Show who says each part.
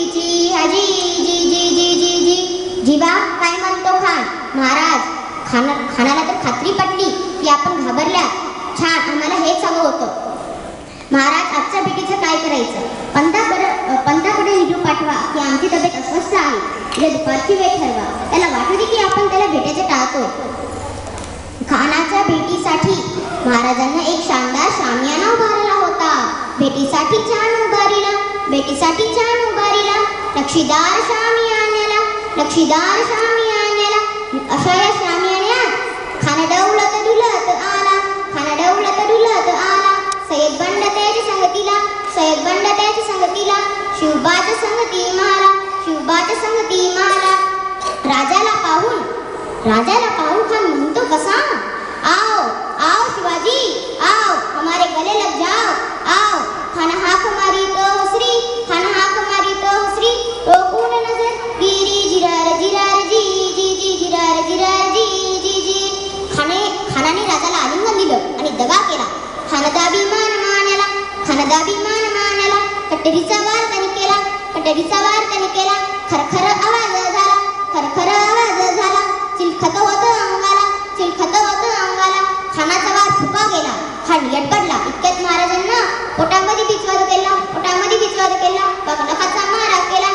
Speaker 1: ची हाजी जी जी जी जी जी जीवा काय म्हणतो खान? महाराज, खानाला तर खात्री पटली की आपण घाबरल्या. छान, आम्हाला हेच हवं होतं. महाराज, आजच्या भेटीचं काय करायचं? पंथाकडे निजू पाठवा की आमची तब्येत अस्वस्थ आहे. उद्या दुपारची वेळ ठरवा. त्याला वाटू दे की आपण त्याला भेटायचं टाळतोय. खानाच्या भेटीसाठी महाराजांना एक शानदार शामियाना उभारला होता. भेटीसाठी छान उभारीला, भेटीसाठी छान उभारीला, नक्षीदार शामियान्याला, नक्षीदार शामियान्याला. अशा या शामियान्यात खान डौलत डुलत आला, खान डौलत डुलत आला. सय्यद बंड त्याच्या संगतीला, सय्यद बंड त्याच्या संगतीला, शिवबाच्या संगती माला, शिवबाच्या संगती माला. राजाला पाहून खान म्हणतो कसा? आओ आओ शिवाजी, आओ हमारे गले लग जाओ, आओ. खान हाक मारी तो हसरी, खान हाक मारी तो हसरी. रोकून नजर गिरी जिरार जिरार जी जी जी जिरार जिरार जी जी जी. खानाने राजाला आलिंगन दिलं आणि दगा केला. खानदाभिमान मानाला, खानदाभिमान मानाला. कटरीचा वार त्याने केला, कटरीचा वार त्याने केला. खरखर आवाज झाला, खरखर आवाज झाला. चिलखत होतं अंगाला, चिलखत होतं अंगाला. खानाचा वार फुका गेला. खान लटपडला. इतक्यात महाराजांना पोटामध्ये बिचवाद केला, पोटामध्ये बिचवाद केला. बगलखाचा मारा केला.